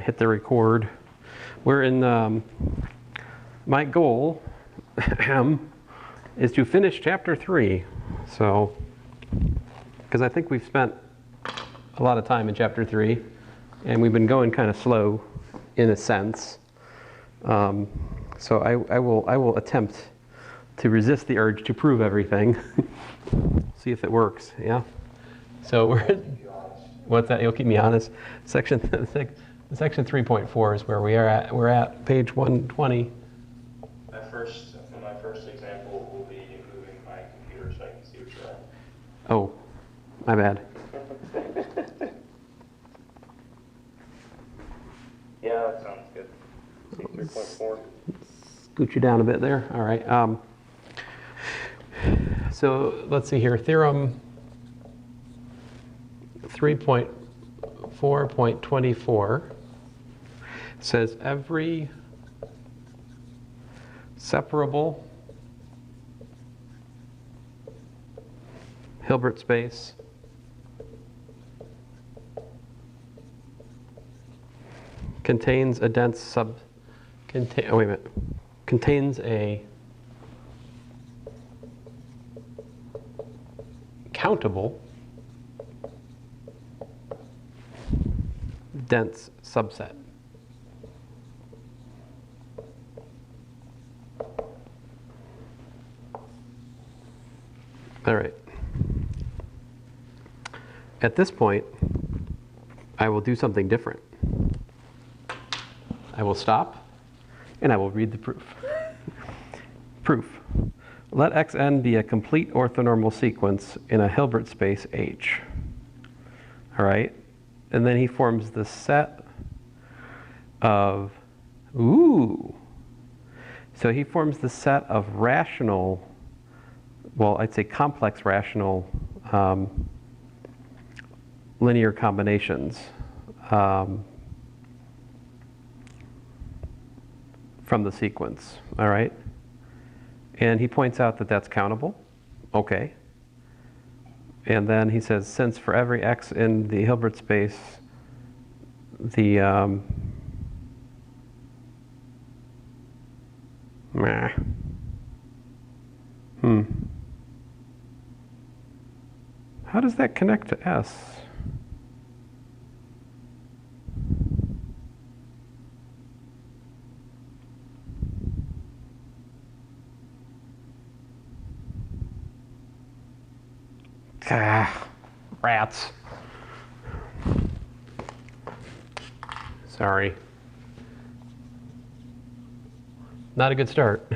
hit the record. We're in, my goal is to finish chapter 3. So, because I think we've spent a lot of time in chapter 3, and we've been going kind of slow in a sense. So I will attempt to resist the urge to prove everything. See if it works, yeah? So we're, what's that? You'll keep me honest. Section 3.4 is where we are at. We're at page 120. My first example will be moving my computer so I can see what you're at. Oh, my bad. Yeah, that sounds good. 3.4. Scoot you down a bit there. All right. So let's see here. Theorem 3.4.24 says every separable Hilbert space contains a dense contains a countable dense subset. All right. At this point, I will do something different. I will stop and I will read the proof. Proof. Let Xn be a complete orthonormal sequence in a Hilbert space H. All right? And then he forms the set of, so he forms the set of rational, well, I'd say complex rational linear combinations from the sequence, all right? And he points out that that's countable. Okay. And then he says, since for every x in the Hilbert space, the how does that connect to S? Rats. Sorry. Not a good start.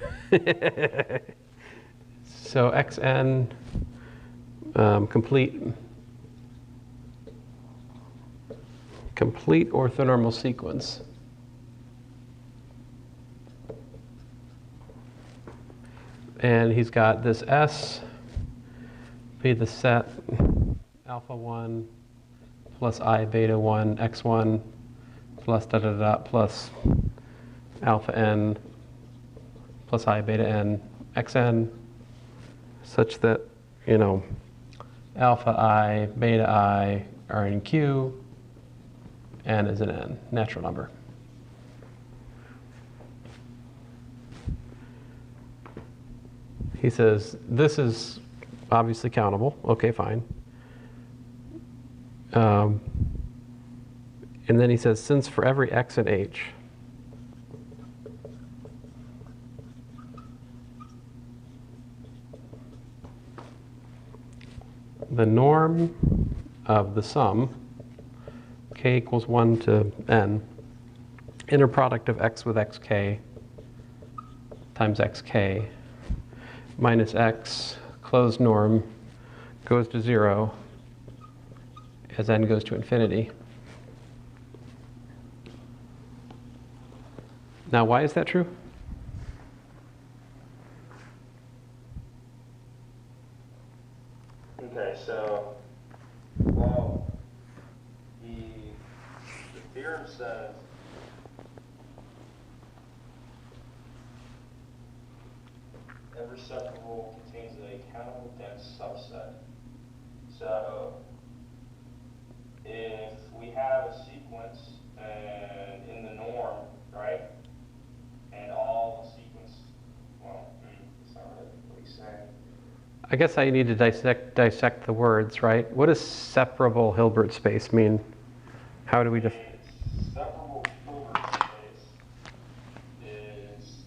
So Xn complete orthonormal sequence. And he's got this S be the set alpha 1 plus I beta 1 x1 plus da da da plus alpha n plus I beta n xn, such that, you know, alpha I, beta I are in Q, n is an n, natural number. He says this is obviously countable. Okay, fine. And then he says, since for every x in H, the norm of the sum, k equals 1 to n, inner product of x with xk times xk minus x closed norm goes to 0 as n goes to infinity. Now, why is that true? Okay, so, well, the theorem says every separable contains a countable dense subset. So if we have a sequence and I guess I need to dissect the words, right? What does separable Hilbert space mean? How do we A separable Hilbert space is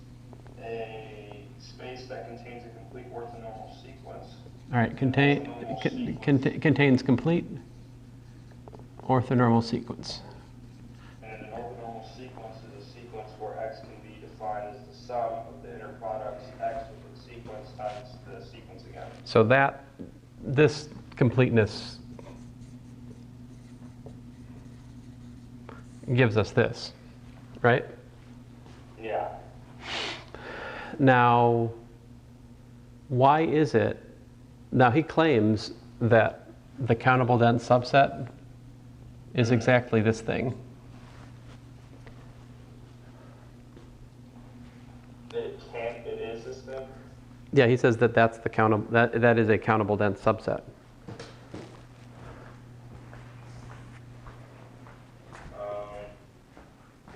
a space that contains a complete orthogonal sequence. All right, contains complete orthonormal sequence. And an orthogonal sequence is a sequence where x can be defined as the sum of the inner products x with the sequence times the sequence again. So this completeness gives us this, right? Yeah. Now, why is it? Now he claims that the countable dense subset is exactly this thing. It is this thing? Yeah, he says that that's the that is a countable dense subset.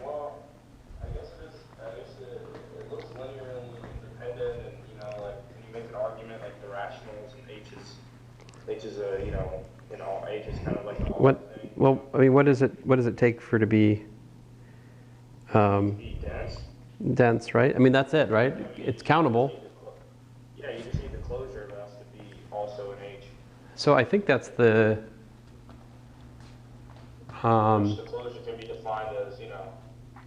Well, I guess it is. I guess it looks linearly independent, and like, can you make an argument like the rationals and H is a H is kind of like an odd thing. Well, I mean, what does it take for it to be Be dense. dense, right? I mean, that's it, right? It's countable. Yeah, you just need the closure of S to be also an H. So I think that's the. Which the closure can be defined as,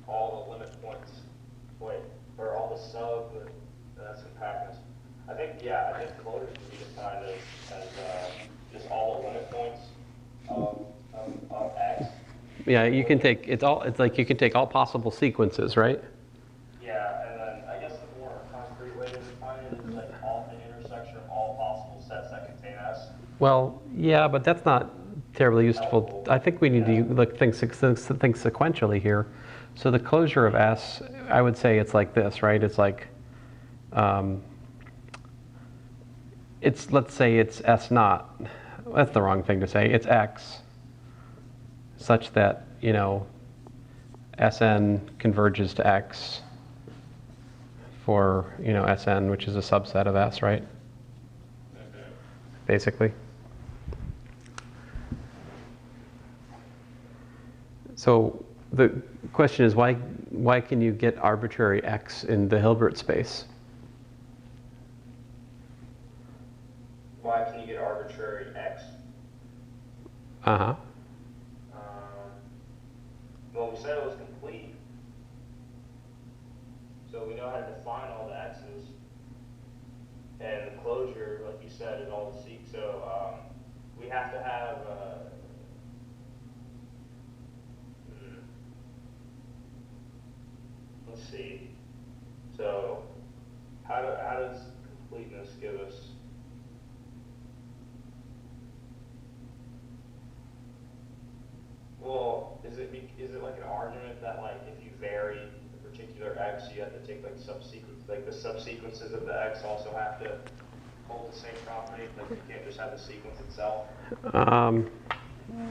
all the limit points. Or all the sub, that's compactness. I think closure can be defined as just all the limit points of X. Yeah, you can take it's like you can take all possible sequences, right? Yeah, and then I guess the more concrete way to define it is like all the intersection of all possible sets that contain S. Well, yeah, but that's not terribly useful. I think we need to think sequentially here. So the closure of S, I would say it's like this, right? It's like, let's say it's S naught. That's the wrong thing to say. It's X, such that, Sn converges to X for, Sn, which is a subset of S, right? Basically. So the question is, why can you get arbitrary X in the Hilbert space? Why can you get arbitrary X? Uh-huh. Well, we said it was complete. So we know how to define all the X's. And the closure, like you said, is all the C. So we have to have let's see. So how does completeness give us? Well, is it like an argument that, like, if you vary a particular X, you have to take like the subsequences of the X also have to hold the same property? Like, you can't just have the sequence itself?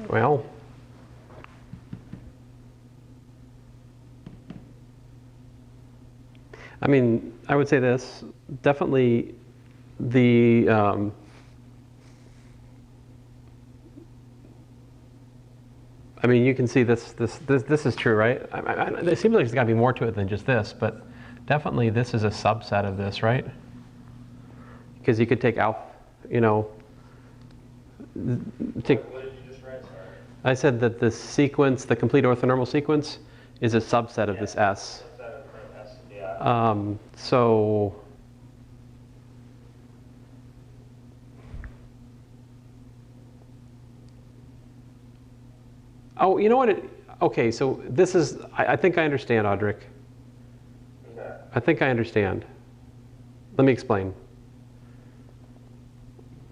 Well, I mean, I would say this. Definitely the I mean, you can see this is true, right? It seems like there's got to be more to it than just this, but definitely this is a subset of this, right? Because you could take alpha, take. What did you just write? Sorry. I said that the sequence, the complete orthonormal sequence, is a subset of this S. Subset of the S, yeah. So. Oh, you know what? Okay, so this is, I think I understand, Audric. Okay. I think I understand. Let me explain.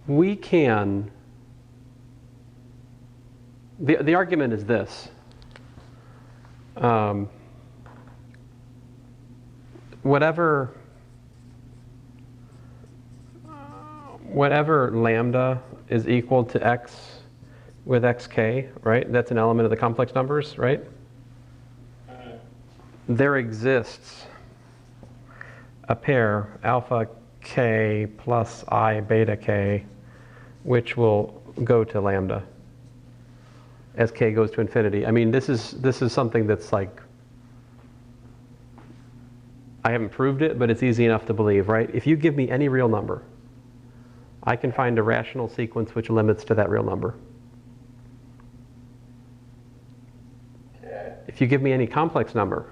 We can, the argument is this. Whatever lambda is equal to x with xk, right? That's an element of the complex numbers, right? There exists a pair, alpha k plus I beta k, which will go to lambda as k goes to infinity. I mean, this is something that's like, I haven't proved it, but it's easy enough to believe, right? If you give me any real number, I can find a rational sequence which limits to that real number. Okay. If you give me any complex number,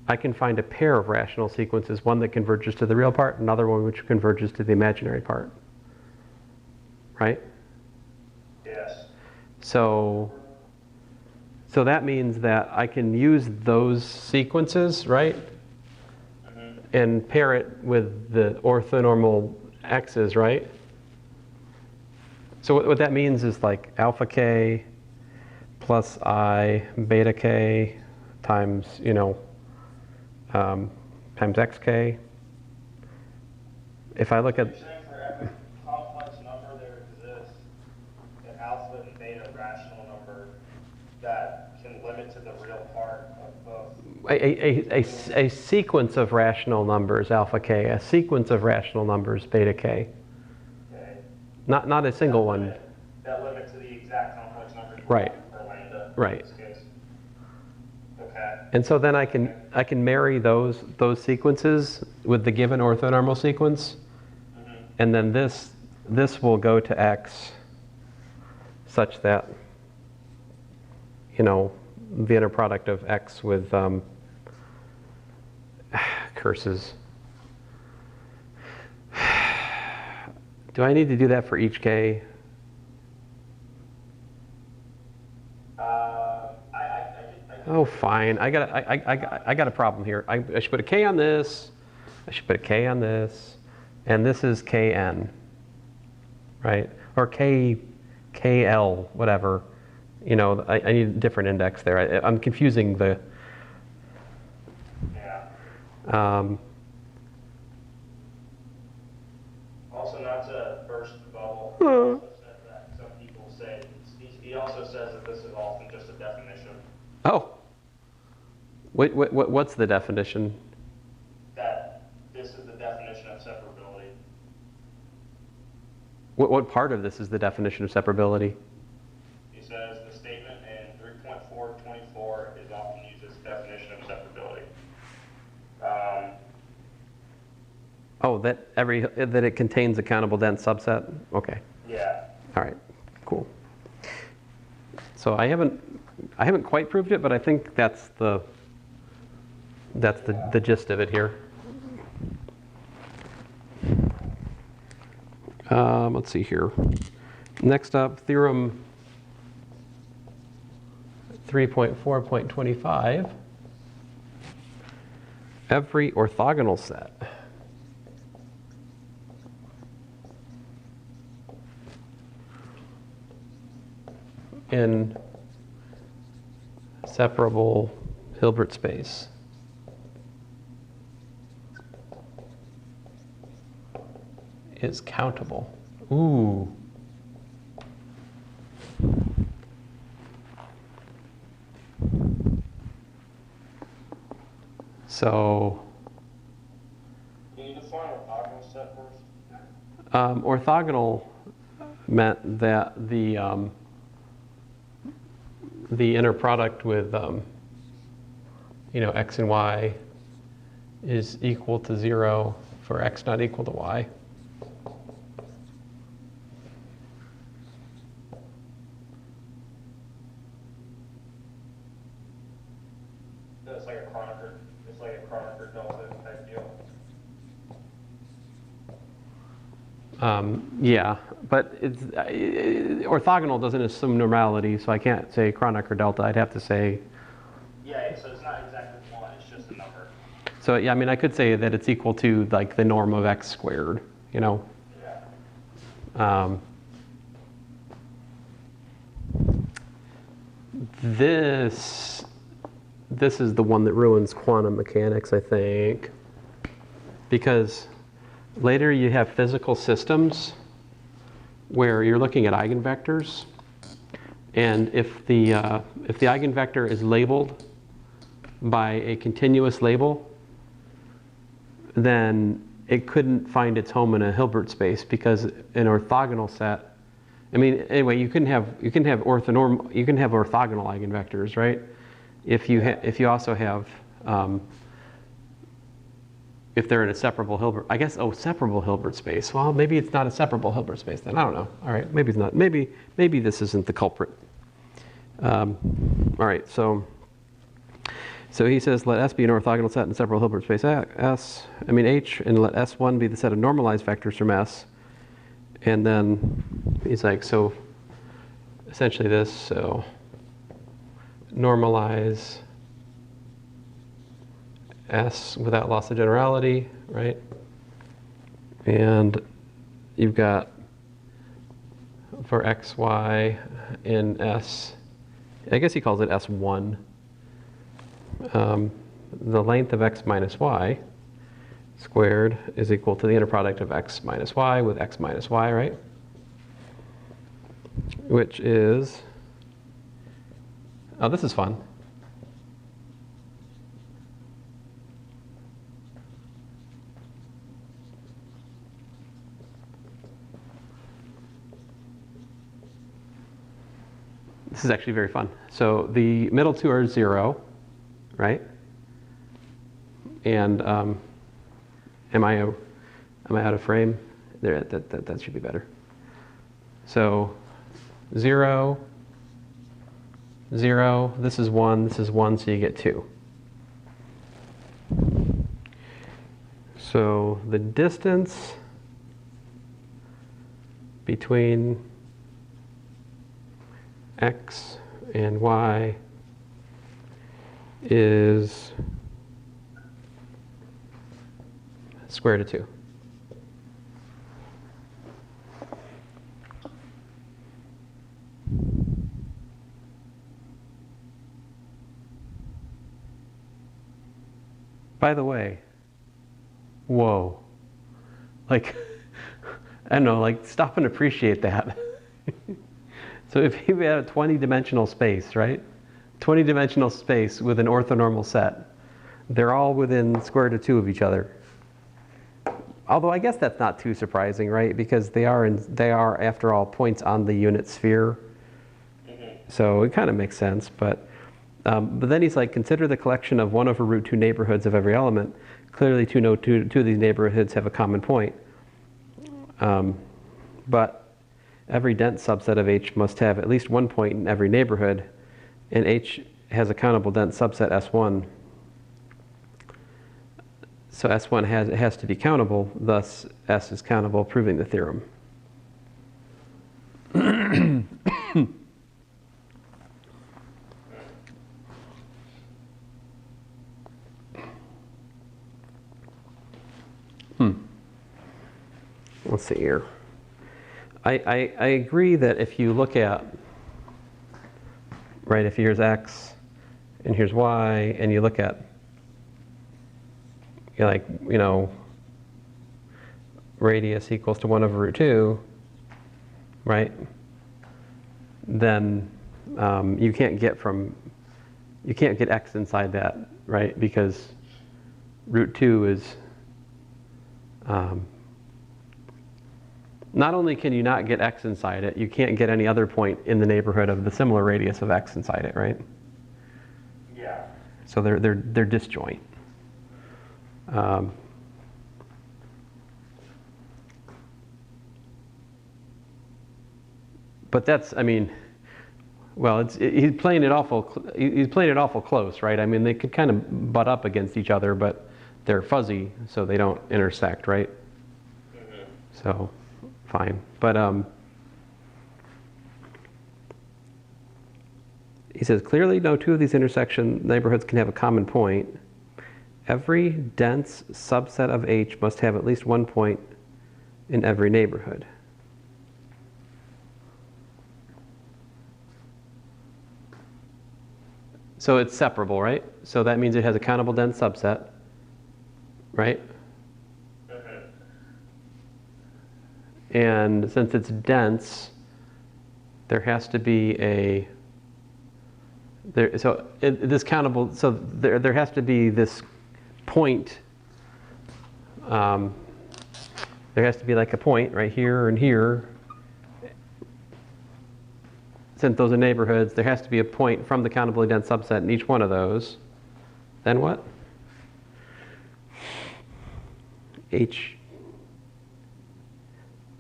I can find a pair of rational sequences, one that converges to the real part, another one which converges to the imaginary part. Right? Yes. So that means that I can use those sequences, right? And pair it with the orthonormal x's, right? So what that means is like alpha k plus I beta k times, times xk. If I look at... You're saying for every complex number there exists an alpha and beta rational number that can limit to the real part of both. A sequence of rational numbers, alpha k, a sequence of rational numbers, beta k. Okay. Not a single one. That limit to the exact complex number. Right. For lambda. Right. In this case. Okay. And so then I can marry those sequences with the given orthonormal sequence, and then this will go to x such that, the inner product of x with curses. Do I need to do that for each k? Oh, fine. I got a problem here. I should put a k on this. I should put a k on this, and this is kn, right? Or kl, whatever. I need a different index there. I'm confusing the. Yeah. Also, not to burst the bubble, he also said that some people say, he also says that this is often just a definition. Oh. What's the definition? That this is the definition of separability. What part of this is the definition of separability? He says the statement in 3.424 is often used as a definition of separability. That it contains a countable dense subset? Okay. Yeah. All right. Cool. So I haven't quite proved it, but I think that's the gist of it here. Let's see here. Next up, theorem 3.4.25. Every orthogonal set in separable Hilbert space is countable. Ooh. So, Can you define orthogonal set first? orthogonal meant that the inner product with x and y is equal to 0 for x not equal to y. It's like a Kronecker delta type deal. Yeah, but orthogonal doesn't assume normality, so I can't say Kronecker delta. I'd have to say. Yeah, so it's not exactly one, it's just a number. So yeah, I mean, I could say that it's equal to like the norm of x squared, Yeah. This is the one that ruins quantum mechanics, I think, because later you have physical systems where you're looking at eigenvectors, and if the eigenvector is labeled by a continuous label, then it couldn't find its home in a Hilbert space because an orthogonal set. I mean, anyway, you can have orthogonal eigenvectors, right? If you also have if they're in a separable Hilbert, I guess, separable Hilbert space. Well, maybe it's not a separable Hilbert space then. I don't know. All right, maybe it's not. Maybe this isn't the culprit. All right, so he says let S be an orthogonal set in separable Hilbert space H, and let S1 be the set of normalized vectors from S. And then he's like, so essentially this, so normalize S without loss of generality, right? And you've got for x, y in S, I guess he calls it S1, the length of x minus y squared is equal to the inner product of x minus y with x minus y, right? Which is, oh, this is fun. This is actually very fun. So the middle two are 0, right? And am I out of frame? There, that should be better. So 0, 0, this is 1, so you get 2. So the distance between x and y is square root of 2. By the way, whoa, like, I don't know, like, stop and appreciate that. So if you had a 20-dimensional space, right? 20-dimensional space with an orthonormal set, they're all within square root of 2 of each other. Although I guess that's not too surprising, right? Because they are, after all, points on the unit sphere. So it kind of makes sense. But then he's like, consider the collection of 1 over root 2 neighborhoods of every element. Clearly, two of these neighborhoods have a common point. But every dense subset of H must have at least one point in every neighborhood, and H has a countable dense subset S1. So S1 has to be countable, thus S is countable, proving the theorem. Let's see here. I agree that if you look at, right, if here's x and here's y, and you look at, like, you know, radius equals to 1 over root 2, right, then you can't get x inside that, right, because root 2 is, not only can you not get x inside it, you can't get any other point in the neighborhood of the similar radius of x inside it, right? Yeah. So they're disjoint. But that's, I mean, well, he's playing it awful close, right? I mean, they could kind of butt up against each other, but they're fuzzy, so they don't intersect, right? Mm-hmm. So. Fine, but he says, clearly no two of these intersection neighborhoods can have a common point. Every dense subset of H must have at least one point in every neighborhood. So it's separable, right? So that means it has a countable dense subset, right? And since it's dense, there has to be there has to be this point there has to be like a point right here and here. Since those are neighborhoods, there has to be a point from the countably dense subset in each one of those. Then what?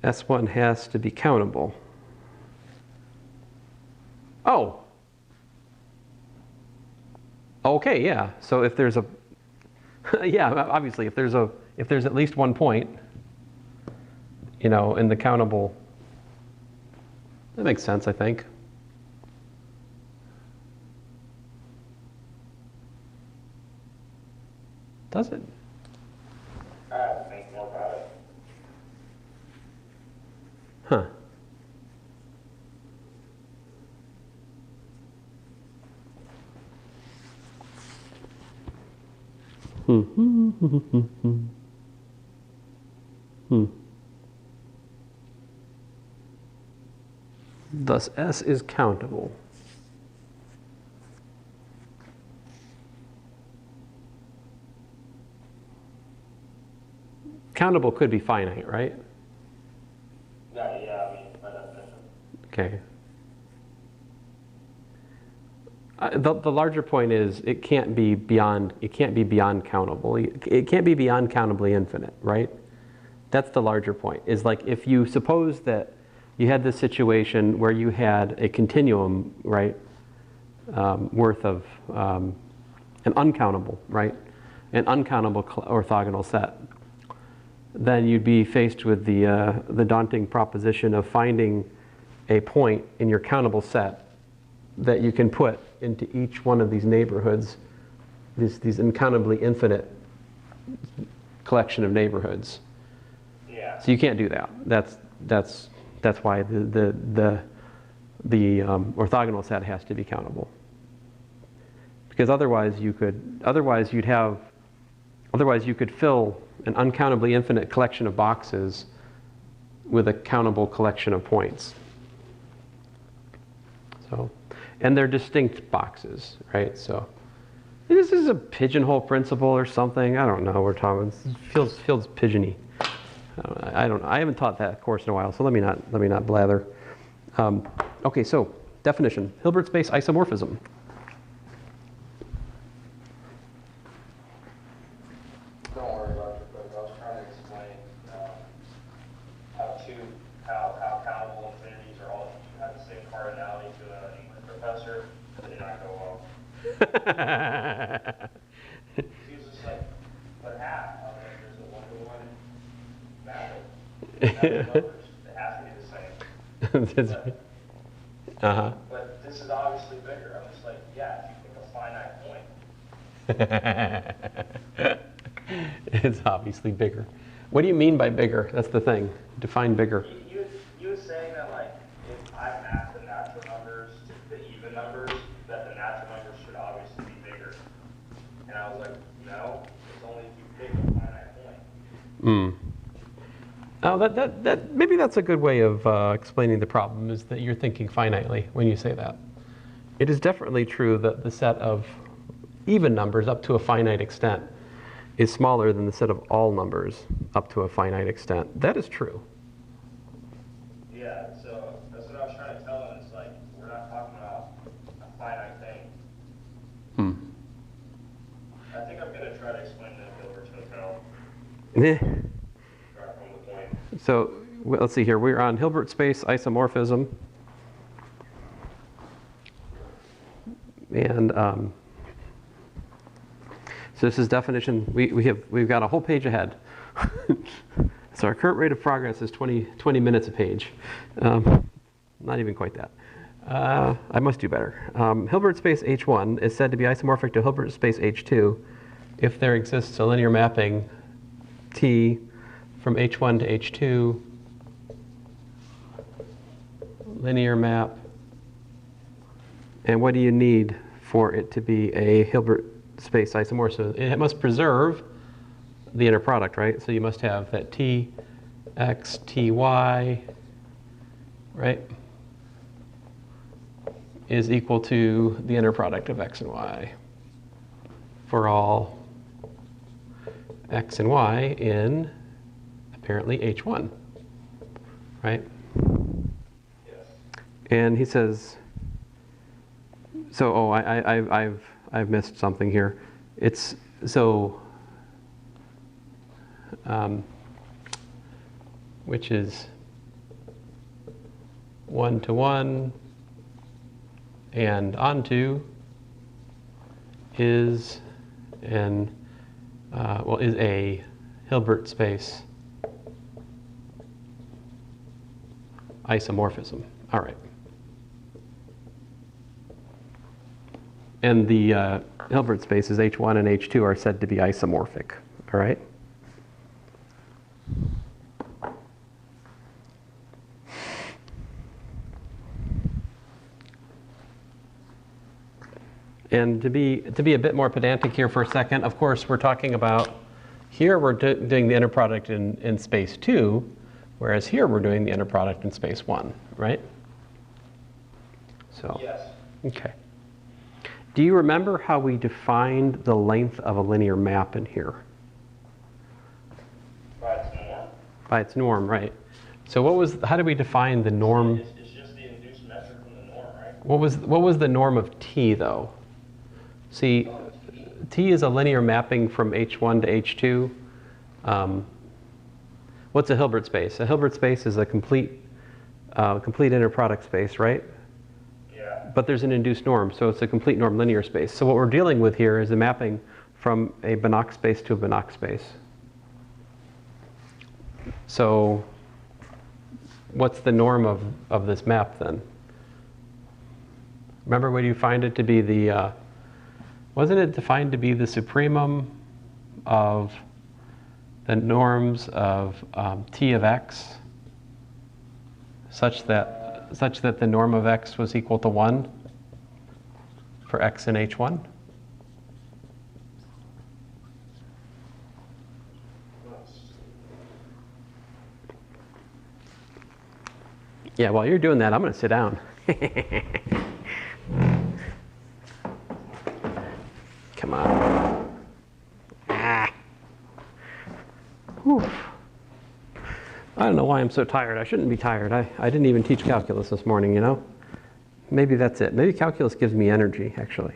S1 has to be countable. Oh. Okay, yeah. So if there's a yeah, obviously if there's at least one point, in the countable, that makes sense, I think. Does it? I have to think more about it. Huh. Thus, S is countable. Countable could be finite, right? Yeah, I mean, by definition. Okay. The larger point is it can't be beyond countable. It can't be beyond countably infinite, right? That's the larger point. Is like if you suppose that you had this situation where you had a continuum, right, worth of an uncountable, right, an uncountable orthogonal set, then you'd be faced with the daunting proposition of finding a point in your countable set that you can put into each one of these neighborhoods, these uncountably infinite collection of neighborhoods. Yeah. So you can't do that. That's why the orthogonal set has to be countable. Because otherwise you could fill an uncountably infinite collection of boxes with a countable collection of points. So, and they're distinct boxes, right? So this is a pigeonhole principle or something. I don't know. We're talking. It feels pigeony. I haven't taught that course in a while, so let me not blather. Okay, so definition: Hilbert space isomorphism. Don't worry about it, but I was trying to explain how countable infinities are all have the same cardinality to an English professor, but they did not go well. He was just like, but half. I was like, there's a one-to-one mapping. Numbers. It has to be the same. But this is obviously bigger. I'm just like, yeah, if you pick a finite point. It's obviously bigger. What do you mean by bigger? That's the thing. Define bigger. You were saying that, like, if I map the natural numbers to the even numbers, that the natural numbers should obviously be bigger. And I was like, no, it's only if you pick a finite point. Oh, that maybe that's a good way of explaining the problem, is that you're thinking finitely when you say that. It is definitely true that the set of even numbers up to a finite extent is smaller than the set of all numbers up to a finite extent. That is true. Yeah, so that's what I was trying to tell them. It's like, we're not talking about a finite thing. I think I'm going to try to explain the Hilbert's hotel. Start from the point. So let's see here. We're on Hilbert space isomorphism. And so this is definition. We've got a whole page ahead. So our current rate of progress is 20 minutes a page. Not even quite that. I must do better. Hilbert space H1 is said to be isomorphic to Hilbert space H2 if there exists a linear mapping T from H1 to H2, linear map. And what do you need for it to be a Hilbert space isomorphism? It must preserve the inner product, right? So you must have that T, X, T, Y, right, is equal to the inner product of X and Y for all X and Y in apparently H1, right? Yes. And he says, so, oh, I've missed something here. It's, so, which is 1-to-1 and onto is an, is a Hilbert space isomorphism. All right. And the Hilbert spaces H1 and H2 are said to be isomorphic. All right. And to be a bit more pedantic here for a second, of course, we're talking about, here we're doing the inner product in space 2, whereas here we're doing the inner product in space 1, right? So, Yes. okay. Do you remember how we defined the length of a linear map in here? By its norm? By its norm, right. So how did we define the norm? It's just the induced metric from the norm, right? What was the norm of T, though? See, T is a linear mapping from H1 to H2. What's a Hilbert space? A Hilbert space is a complete inner product space, right? Yeah. But there's an induced norm, so it's a complete norm linear space. So what we're dealing with here is a mapping from a Banach space to a Banach space. So what's the norm of this map then? Remember when you find it to be the, wasn't it defined to be the supremum of the norms of T of x such that the norm of x was equal to 1 for x in H1? Yeah, while you're doing that, I'm going to sit down. Come on. Ah. Whew. I don't know why I'm so tired. I shouldn't be tired. I didn't even teach calculus this morning, you know? Maybe that's it. Maybe calculus gives me energy, actually.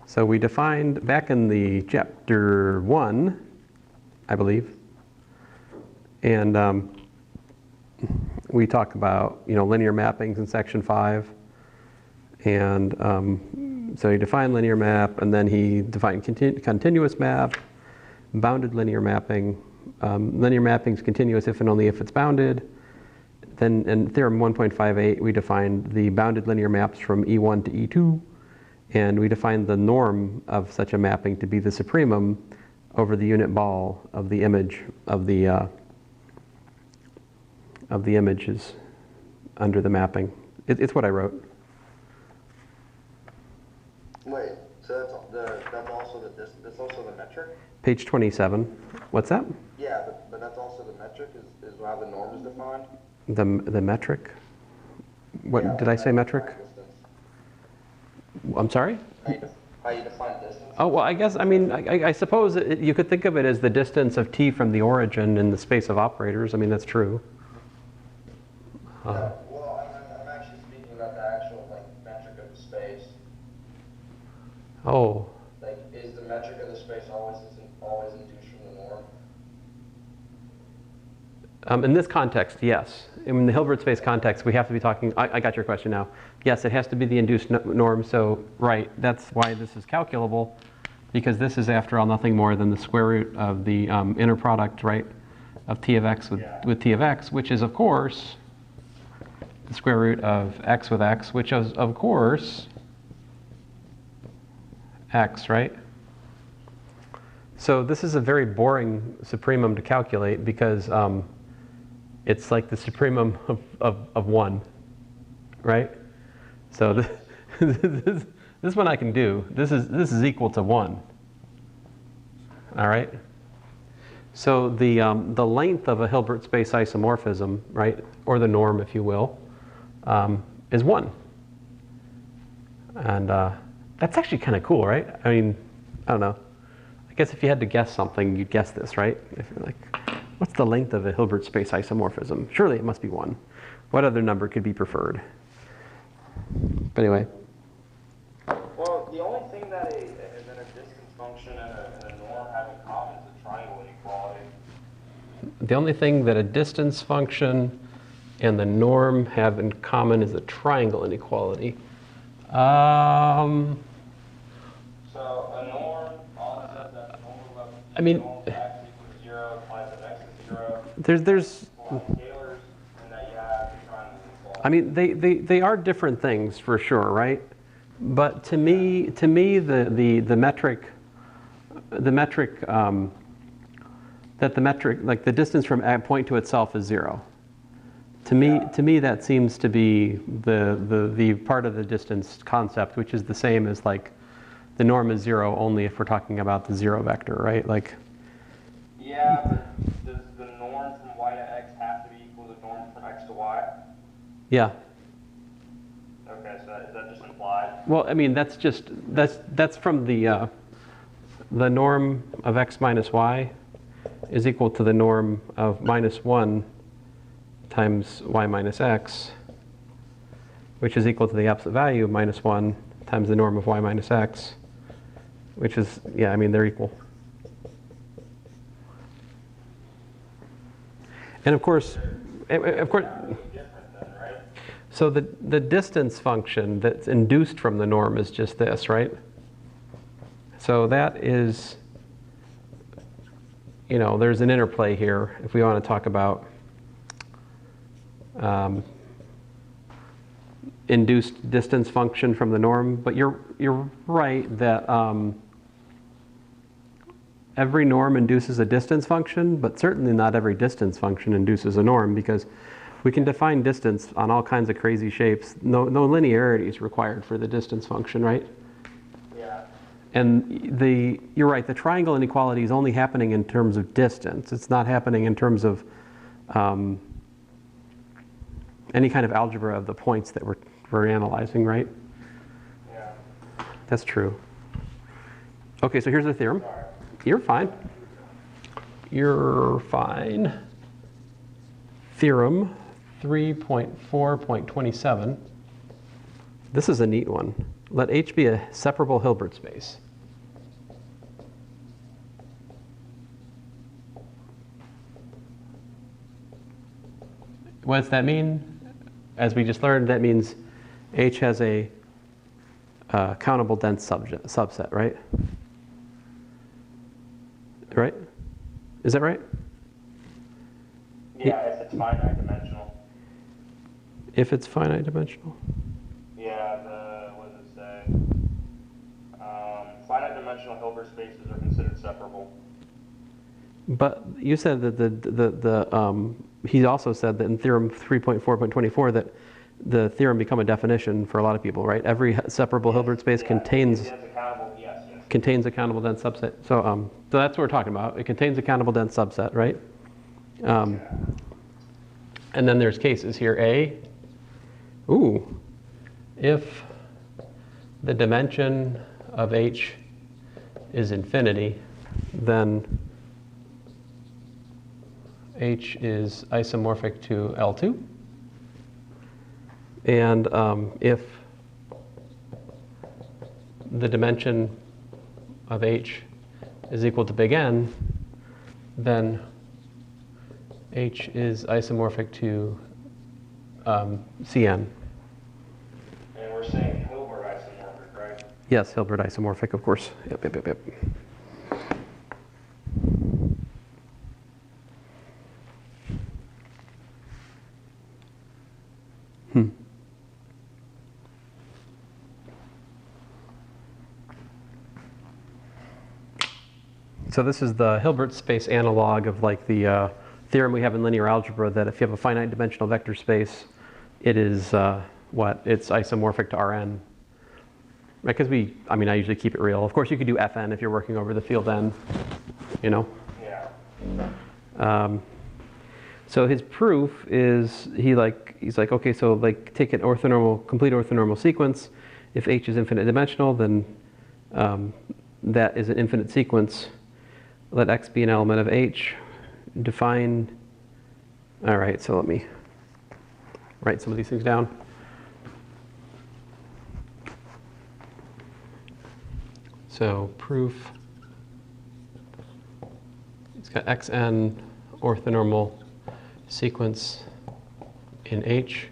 So we defined back in the chapter 1, I believe, and we talk about, linear mappings in section 5. And so he defined linear map, and then he defined continuous map, bounded linear mapping. Linear mapping is continuous if and only if it's bounded. Then in theorem 1.58, we defined the bounded linear maps from E1 to E2, and we defined the norm of such a mapping to be the supremum over the unit ball of the image of the images under the mapping. It's what I wrote. Wait, so that's also the metric? Page 27. What's that? Yeah, but that's also the metric is how the norm is defined? The metric? What Yeah, did I say metric? distance. I'm sorry? How you define distance? Oh, well, I guess, I suppose you could think of it as the distance of T from the origin in the space of operators. I mean, that's true. Well, I'm actually speaking about the actual metric of the space. Oh, Is the metric of the space always induced from the norm? in this context, yes. In the Hilbert space context, we have to be talking, I got your question now. Yes, it has to be the induced norm, so right, that's why this is calculable, because this is, after all, nothing more than the square root of the inner product, right, of T of x with T of x, which is, of course, the square root of x with x, which is, of course, x, right? So this is a very boring supremum to calculate because it's like the supremum of 1, right? So this one I can do. This is equal to 1. All right? So the length of a Hilbert space isomorphism, right, or the norm, if you will, is 1. And that's actually kind of cool, right? I mean, I don't know. I guess if you had to guess something, you'd guess this, right? If you're like, what's the length of a Hilbert space isomorphism? Surely it must be 1. What other number could be preferred? But anyway. Well, the only thing that a distance function and a norm have in common is the triangle inequality. The only thing that a distance function and the norm have in common is the triangle inequality. So a norm also says that the norm of I mean, norm of x equals 0 implies that x is 0. there's Scalars, and that you have the triangle inequality. I mean, they are different things for sure, right? But to me, the metric like the distance from a point to itself is 0. To me, that seems to be the part of the distance concept, which is the same as like the norm is 0 only if we're talking about the 0 vector, right? Like. Yeah, but does the norm from y to x have to be equal to the norm from x to y? Yeah. Okay, so is that just implied? Well, I mean, that's from the norm of x minus y is equal to the norm of minus 1 times y minus x, which is equal to the absolute value of minus 1 times the norm of y minus x, which is, yeah, I mean, they're equal. And of course, so the distance function that's induced from the norm is just this, right? So that is, you know, there's an interplay here if we want to talk about induced distance function from the norm. But you're right that every norm induces a distance function, but certainly not every distance function induces a norm, because we can define distance on all kinds of crazy shapes. No linearity is required for the distance function, right? Yeah. And you're right, the triangle inequality is only happening in terms of distance. It's not happening in terms of any kind of algebra of the points that we're analyzing, right? Yeah. That's true. Okay, so here's the theorem. Sorry. You're fine. You're fine. Theorem 3.4.27. This is a neat one. Let H be a separable Hilbert space. What does that mean? As we just learned, that means H has a countable dense subset, right? Right? Is that right? Yeah, if it's finite dimensional. If it's finite dimensional? Yeah, what does it say? Finite dimensional Hilbert spaces are considered separable. But you said that he also said that in theorem 3.4.24 that the theorem become a definition for a lot of people, right? Every separable Hilbert space contains contains a countable dense subset. So that's what we're talking about. It contains a countable dense subset, right? And then there's cases here. If the dimension of H is infinity, then H is isomorphic to L2. And if the dimension of H is equal to big N, then H is isomorphic to Cn. And we're saying Hilbert isomorphic, right? Yes, Hilbert isomorphic, of course. Yep. So this is the Hilbert space analog of like the theorem we have in linear algebra that if you have a finite dimensional vector space, it is It's isomorphic to Rn. Right, because I usually keep it real. Of course, you could do Fn if you're working over the field n, you know? Yeah. So his proof is he's like, okay, so like take an complete orthonormal sequence, If H is infinite dimensional, then that is an infinite sequence. Let X be an element of H. Define, all right, so let me write some of these things down. So proof, it's got Xn orthonormal sequence in H.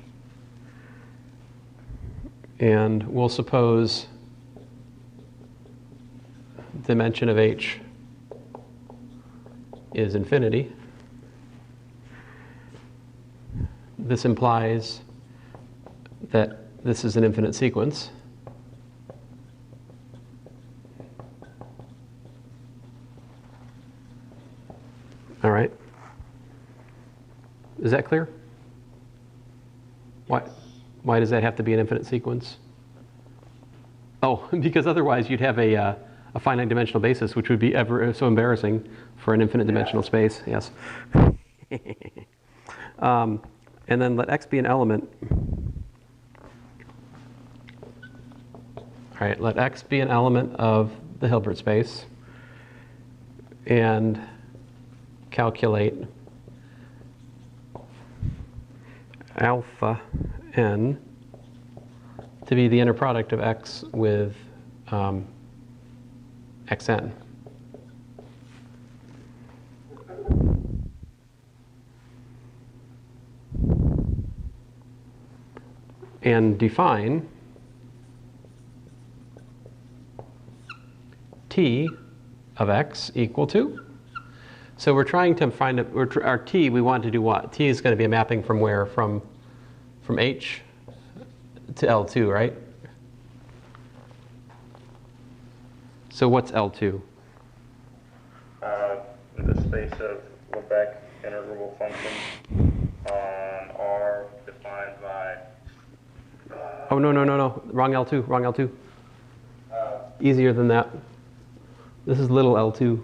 And we'll suppose dimension of H is infinity. This implies that this is an infinite sequence. All right. Is that clear? Why does that have to be an infinite sequence? Oh, because otherwise you'd have a finite dimensional basis, which would be ever so embarrassing for an infinite dimensional space. Yes. And then let X be an element. All right, let X be an element of the Hilbert space and calculate alpha n to be the inner product of X with Xn. And define T of X equal to. So we're trying to find our T, we want to do what? T is going to be a mapping from where? From H to L2, right? So what's L2? The space of Lebesgue integrable function on R defined by... oh, no. Wrong L2, wrong L2. Easier than that. This is little L2.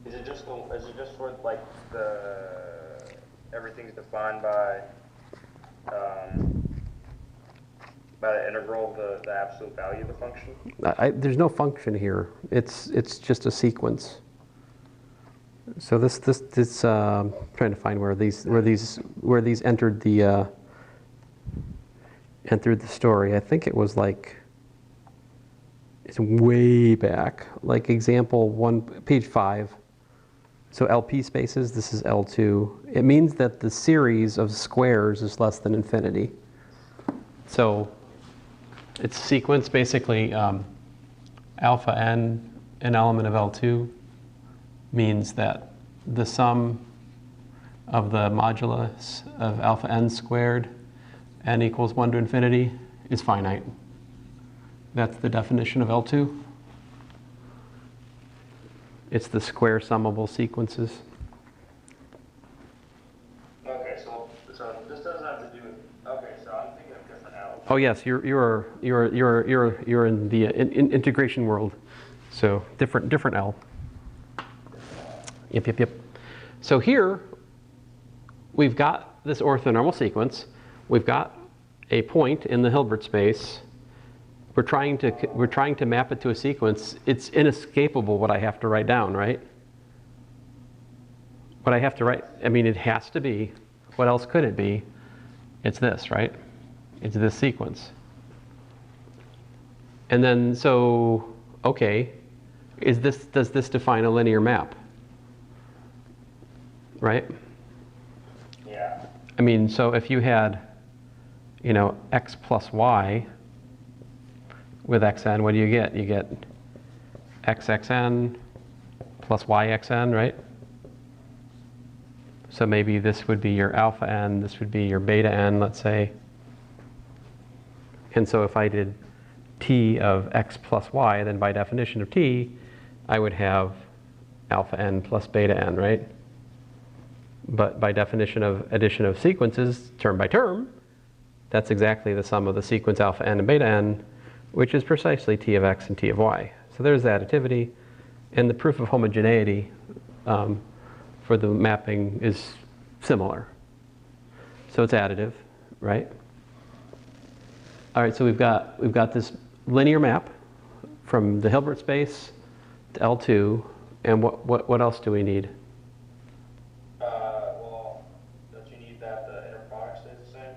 Is it just for like everything's defined by the integral of the absolute value of the function? There's no function here. It's just a sequence. So this trying to find where these entered the story. I think it was like it's way back, like example 1, page 5. So LP spaces, this is L2. It means that the series of squares is less than infinity. So it's sequence basically alpha n, an element of L2, means that the sum of the modulus of alpha n squared, n equals 1 to infinity, is finite. That's the definition of L2. It's the square summable sequences. Okay, so this doesn't have to do with. Okay, so I'm thinking of different L. Oh yes, you're in the integration world, so different L. Yep. So here we've got this orthonormal sequence. We've got a point in the Hilbert space. We're trying to map it to a sequence. It's inescapable what I have to write down, right? What I have to write, I mean, it has to be. What else could it be? It's this, right? It's this sequence. And then, so, okay, does this define a linear map? Right? Yeah. I mean, so if you had, x plus y with xn, what do you get? You get xxn plus yxn, right? So maybe this would be your alpha n, this would be your beta n, let's say. And so if I did t of x plus y, then by definition of t, I would have alpha n plus beta n, right? But by definition of addition of sequences, term by term, that's exactly the sum of the sequence alpha n and beta n, which is precisely t of x and t of y. So there's the additivity. And the proof of homogeneity for the mapping is similar. So it's additive, right? All right, so we've got this linear map from the Hilbert space to L2, and what else do we need? Well, don't you need that the inner product stays the same?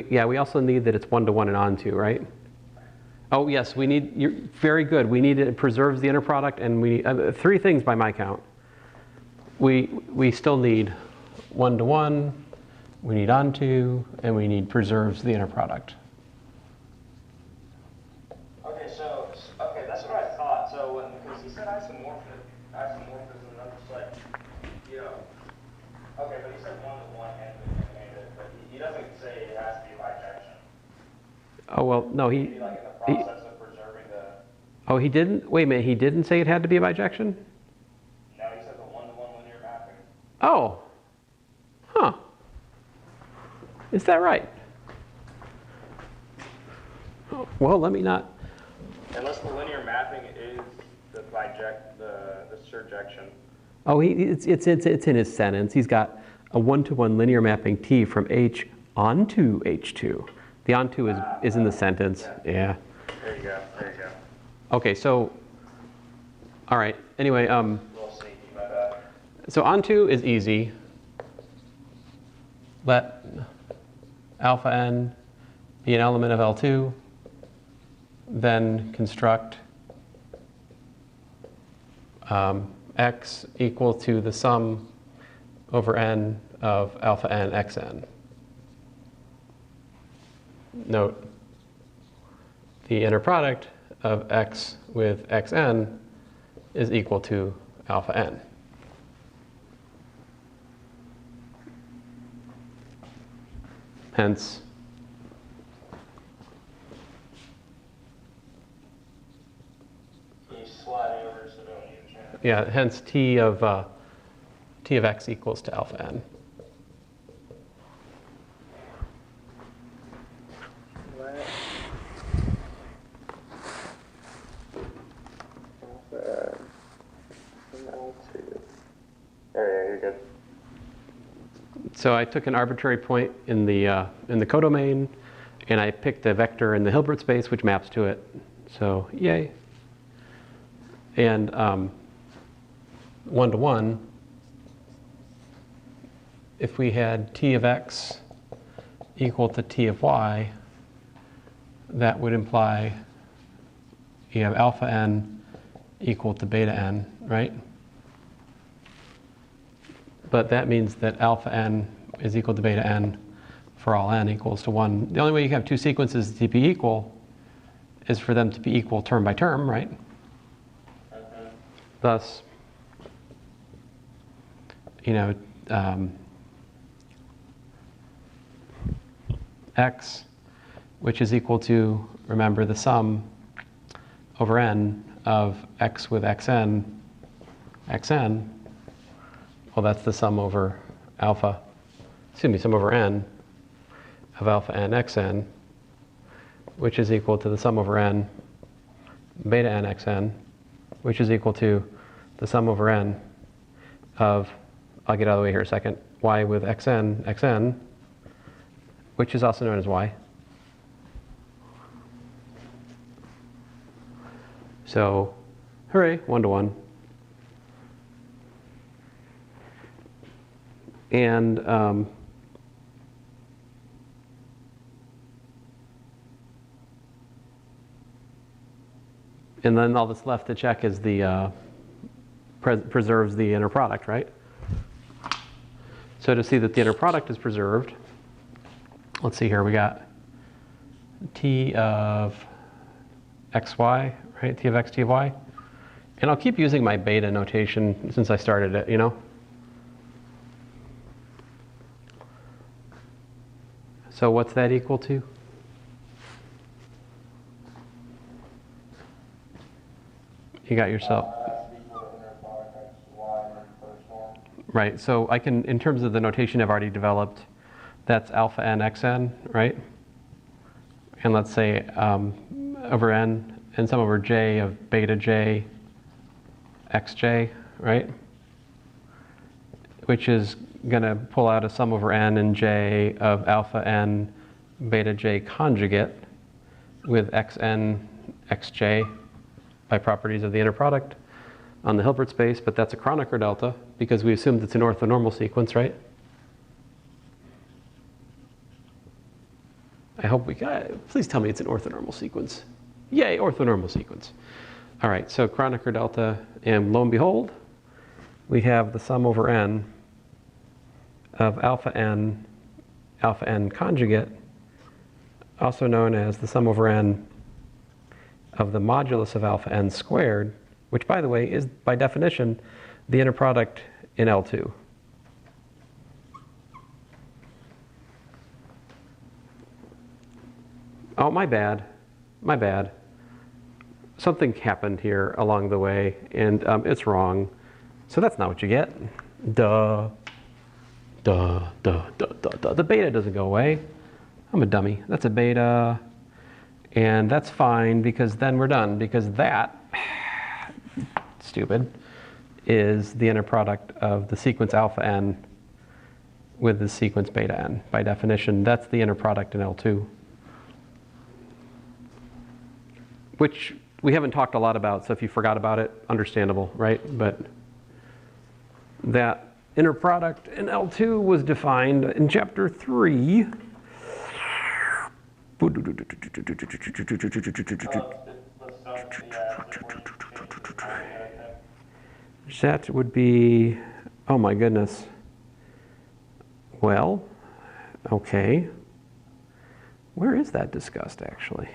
Yeah, we also need that it's 1-to-1 and onto, right? Oh yes, we need. You're very good. We need it preserves the inner product, and we three things by my count. We still need 1-to-1. We need onto, and we need preserves the inner product. Okay, that's what I thought. So because he said isomorphism, and I'm just like, okay, but he said 1-to-1 and but he doesn't say it has to be bijection. Oh well, no, Maybe like in the process of preserving the. Oh, he didn't. Wait a minute, he didn't say it had to be a bijection. No, he said the 1-to-1 linear mapping. Oh, huh. Is that right? Well, let me not. Unless the linear mapping is the surjection. Oh, it's in his sentence. He's got a 1-to-1 linear mapping T from H onto H2. The onto is in the sentence. Yeah. There you go. Okay, so, all right. Anyway, A little sneaky, my bad. so onto is easy. Let alpha n be an element of L2, then construct x equal to the sum over n of alpha n xn. Note, the inner product of x with xn is equal to alpha n. Hence, Can you slide over so don't need a chance? yeah, hence t of x equals to alpha n. You're good. So I took an arbitrary point in the codomain, and I picked a vector in the Hilbert space which maps to it. So yay. And 1-to-1, if we had t of x equal to t of y, that would imply you have alpha n equal to beta n, right? But that means that alpha n is equal to beta n for all n equals to 1. The only way you can have two sequences to be equal is for them to be equal term by term, right? Thus, x, which is equal to, remember, the sum over n of x with xn, well, that's the sum over sum over n of alpha n xn, which is equal to the sum over n beta n xn, which is equal to the sum over n of, I'll get out of the way here a second, y with xn, which is also known as y. So, hooray, 1-to-1. And then all that's left to check is the preserves the inner product, right? So to see that the inner product is preserved, let's see here, we got t of xy, right? T of x, t of y. And I'll keep using my beta notation since I started it, So what's that equal to? You got yourself. Right, so I can, in terms of the notation I've already developed, that's alpha n xn, right? And let's say over n and sum over j of beta j xj, right? Which is going to pull out a sum over n and j of alpha n beta j conjugate with xn xj by properties of the inner product on the Hilbert space, but that's a Kronecker delta because we assumed it's an orthonormal sequence, right? I hope we got, please tell me it's an orthonormal sequence. Yay, orthonormal sequence. All right, so Kronecker delta, and lo and behold, we have the sum over n of alpha n conjugate, also known as the sum over n of the modulus of alpha n squared, which, by the way, is by definition the inner product in L2. Oh, my bad. My bad. Something happened here along the way, and it's wrong. So that's not what you get. Duh. Duh, duh, duh, duh, duh. The beta doesn't go away. I'm a dummy. That's a beta. And that's fine because then we're done. Because that, stupid, is the inner product of the sequence alpha n with the sequence beta n. By definition, that's the inner product in L2. Which we haven't talked a lot about, so if you forgot about it, understandable, right? But that inner product in L2 was defined in chapter 3. That would be, oh my goodness. Well, okay. Where is that discussed actually?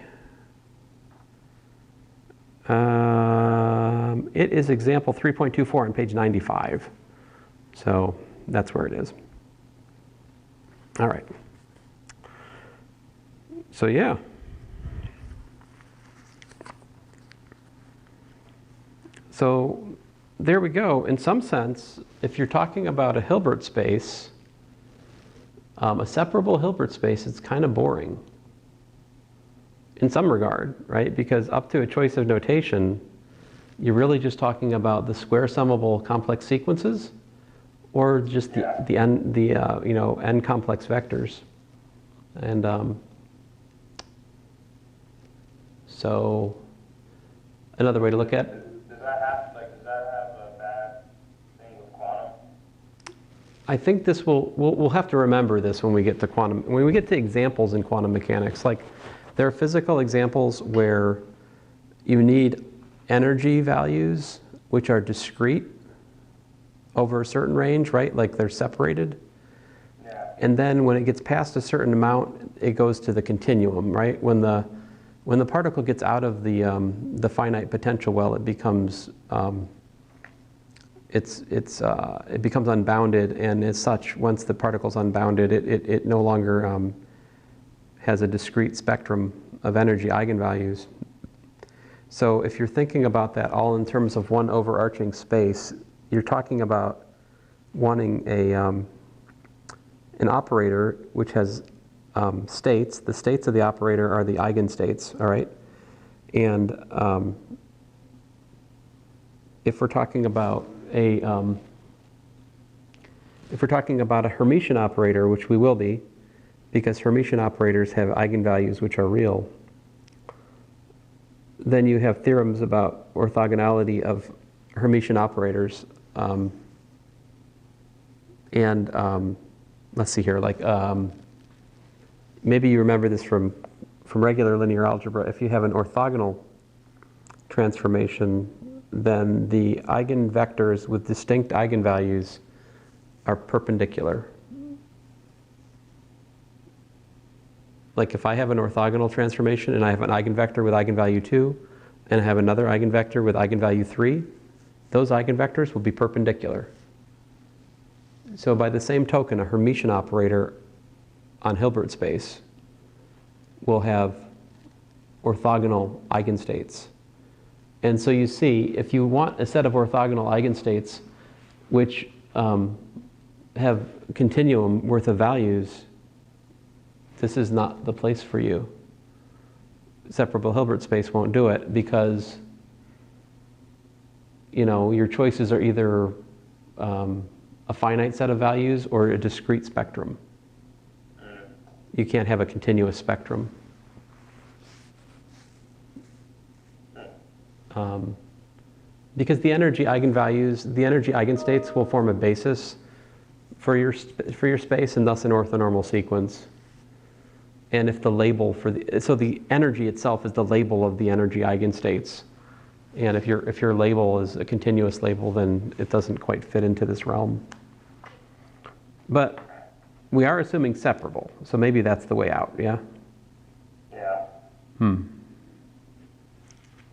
It is example 3.24 on page 95. So that's where it is. All right. So yeah. So there we go. In some sense, if you're talking about a Hilbert space, a separable Hilbert space, it's kind of boring. In some regard, right? Because up to a choice of notation, you're really just talking about the square summable complex sequences, or just the n complex vectors, and so another way to look at. Does that have a bad thing with quantum? I think this we'll have to remember this when we get to quantum. When we get to examples in quantum mechanics, like there are physical examples where you need energy values which are discrete over a certain range, right? Like they're separated. Yeah. And then when it gets past a certain amount, it goes to the continuum, right? When the particle gets out of the finite potential well, it becomes it becomes unbounded, and as such, once the particle's unbounded, it no longer has a discrete spectrum of energy eigenvalues. So if you're thinking about that all in terms of one overarching space, you're talking about wanting an operator which has states. The states of the operator are the eigenstates, all right? And if we're talking about a Hermitian operator, which we will be, because Hermitian operators have eigenvalues which are real, then you have theorems about orthogonality of Hermitian operators. Let's see here, like maybe you remember this from regular linear algebra. If you have an orthogonal transformation, then the eigenvectors with distinct eigenvalues are perpendicular. Like if I have an orthogonal transformation and I have an eigenvector with eigenvalue 2 and I have another eigenvector with eigenvalue 3, those eigenvectors will be perpendicular. So by the same token, a Hermitian operator on Hilbert space will have orthogonal eigenstates. And so you see, if you want a set of orthogonal eigenstates which have continuum worth of values, this is not the place for you. separable Hilbert space won't do it because, you know, your choices are either a finite set of values or a discrete spectrum. You can't have a continuous spectrum. Because the energy eigenvalues, the energy eigenstates will form a basis for your space and thus an orthonormal sequence. And if the label for so the energy itself is the label of the energy eigenstates. And if your label is a continuous label, then it doesn't quite fit into this realm. But we are assuming separable, so maybe that's the way out, yeah? Yeah.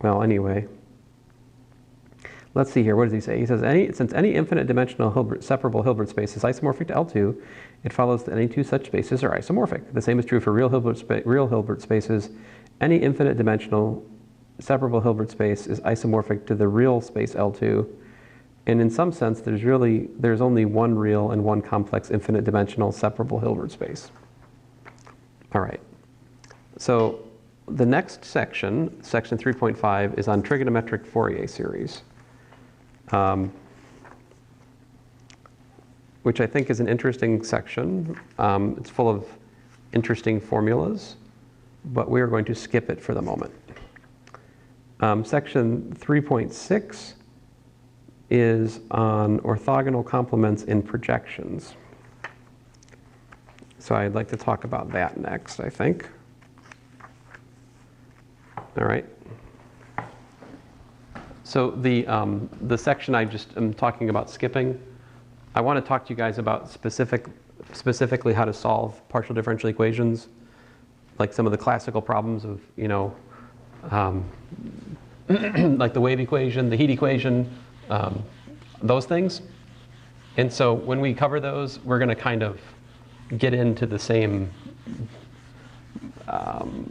Well, anyway. Let's see here, what does he say? He says, since any infinite dimensional separable Hilbert space is isomorphic to L2, it follows that any two such spaces are isomorphic. The same is true for real Hilbert spaces. Any infinite dimensional separable Hilbert space is isomorphic to the real space L2. And in some sense, there's only one real and one complex infinite dimensional separable Hilbert space. All right. So the next section, section 3.5, is on trigonometric Fourier series. Which I think is an interesting section. It's full of interesting formulas, but we are going to skip it for the moment. Section 3.6 is on orthogonal complements in projections. So I'd like to talk about that next, I think. All right. So the section I just am talking about skipping, I want to talk to you guys about specifically how to solve partial differential equations, like some of the classical problems of, you know, like the wave equation, the heat equation, those things. And so when we cover those, we're going to kind of get into the same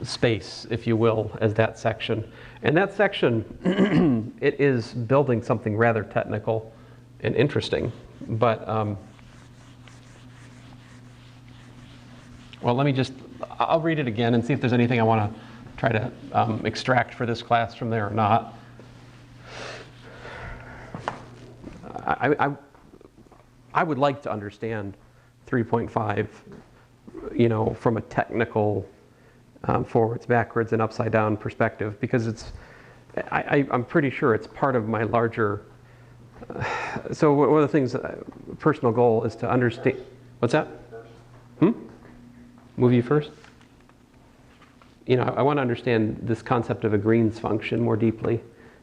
space, if you will, as that section. And that section, it is building something rather technical and interesting. But, well, I'll read it again and see if there's anything I want to try to extract for this class from there or not. I would like to understand 3.5, you know, from a technical forwards, backwards, and upside down perspective, because I'm pretty sure it's part of my larger. So one of the things, personal goal is to understand. What's that? Move you first? You know, I want to understand this concept of a Green's function more deeply.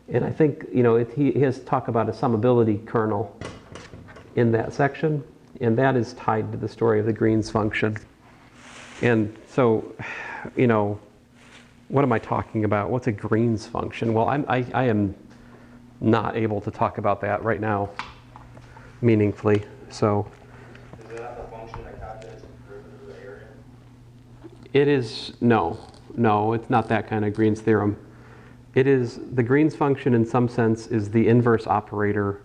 And I think, you know, he has talk about a summability kernel in that section, and that is tied to the story of the Green's function. And so, you know, what am I talking about? What's a Green's function? Well, I am not able to talk about that right now meaningfully. So Is that the function that calculates the derivative of the area? it is, no, it's not that kind of Green's theorem. It is, the Green's function in some sense is the inverse operator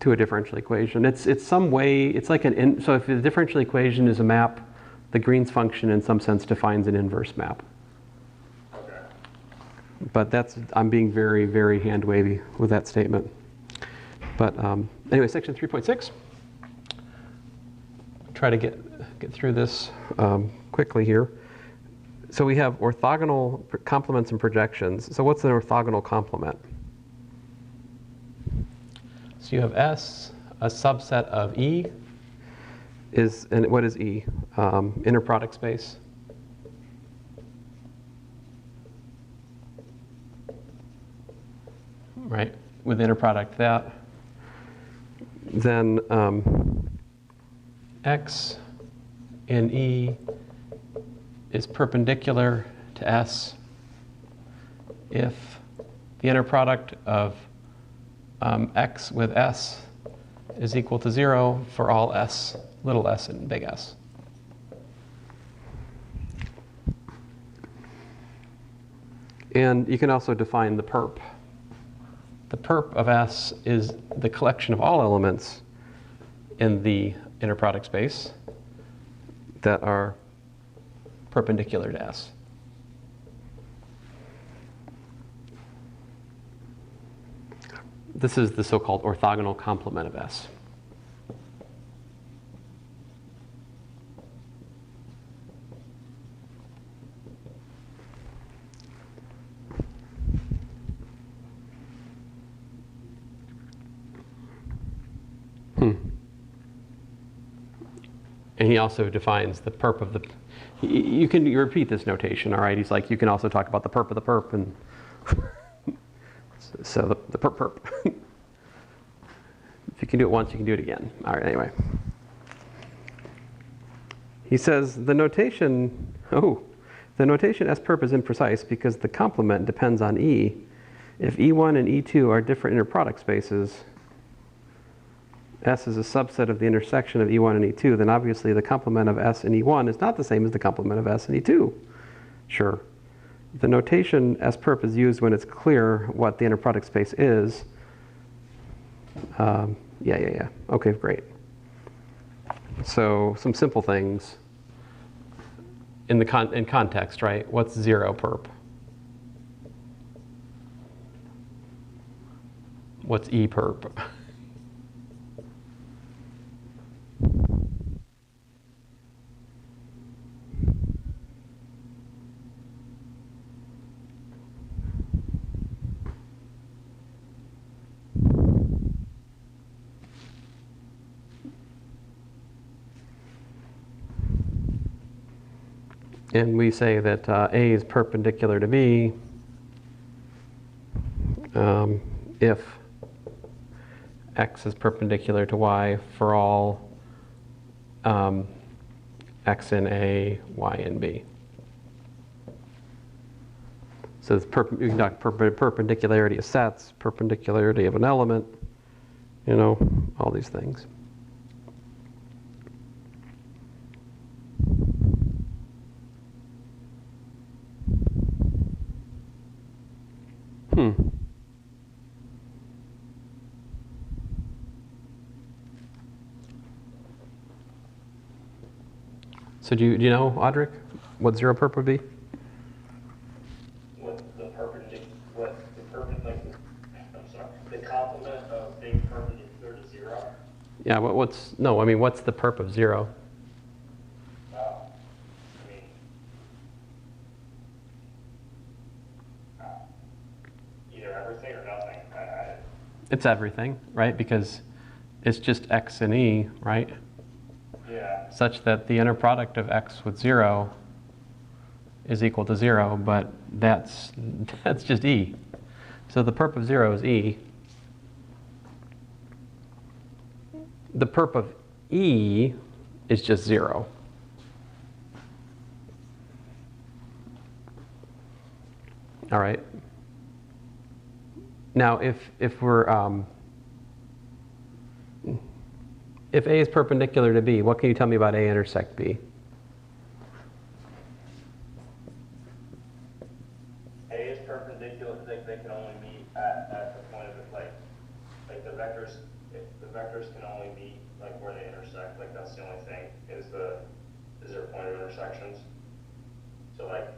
to a differential equation. It's some way, it's like so if the differential equation is a map, the Green's function in some sense defines an inverse map. Okay. But I'm being very, very hand wavy with that statement. But anyway, section 3.6. Try to get through this quickly here. So we have orthogonal complements and projections. So what's an orthogonal complement? So you have S, a subset of E, and what is E? Inner product space. Right, with inner product that. Then X in E is perpendicular to S if the inner product of X with S is equal to 0 for all S, little s and big S. And you can also define the perp. The perp of S is the collection of all elements in the inner product space that are perpendicular to S. This is the so-called orthogonal complement of S. And he also defines the perp of the, you can repeat this notation, all right? He's like, you can also talk about the perp of the perp, and so the perp. If you can do it once, you can do it again. All right, anyway. He says the notation, the notation S perp is imprecise because the complement depends on E. If E1 and E2 are different inner product spaces, S is a subset of the intersection of E1 and E2, then obviously the complement of S and E1 is not the same as the complement of S and E2. Sure. The notation S perp is used when it's clear what the inner product space is. Yeah. Okay, great. So some simple things in context, right? What's 0 perp? What's E perp? And we say that A is perpendicular to B if X is perpendicular to Y for all X in A, Y in B. So it's you can talk perpendicularity of sets, perpendicularity of an element, all these things. So do you know, Audric, what 0 perp would be? The complement of being perpendicular to 0? Yeah, what's the perp of 0? Either everything or nothing. It's everything, right? Because it's just X and E, right? Yeah. Such that the inner product of X with 0 is equal to 0, but that's just E. So the perp of 0 is E. The perp of E is just 0. All right. Now, if we're if A is perpendicular to B, what can you tell me about A intersect B? A is perpendicular. They can only meet at the point of it, like the vectors. The vectors can only meet like where they intersect. Like that's the only thing is their point of intersections. So like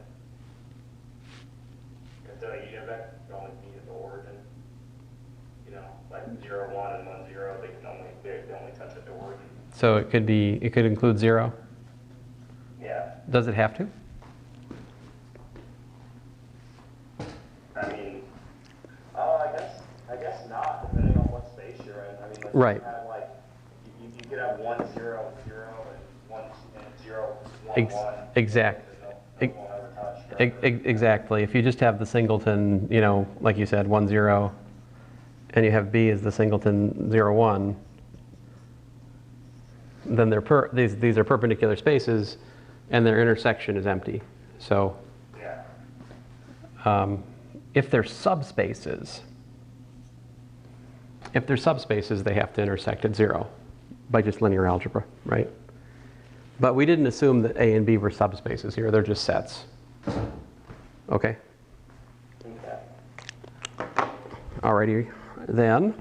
if they're a unit vector, they only meet at the origin. Like 0, 1 and 1, 0, they only touch at the origin. So it could include 0? Yeah. Does it have to? I guess not, depending on what space you're in. Right. You could have 1, 0, 0 and 1 and 0, 1, 1. Exactly. If you just have the singleton, like you said, 1, 0, and you have B as the singleton 0, 1, then these are perpendicular spaces, and their intersection is empty. So, if they're subspaces, they have to intersect at 0 by just linear algebra, right? But we didn't assume that A and B were subspaces here; they're just sets. Okay. Alrighty, then.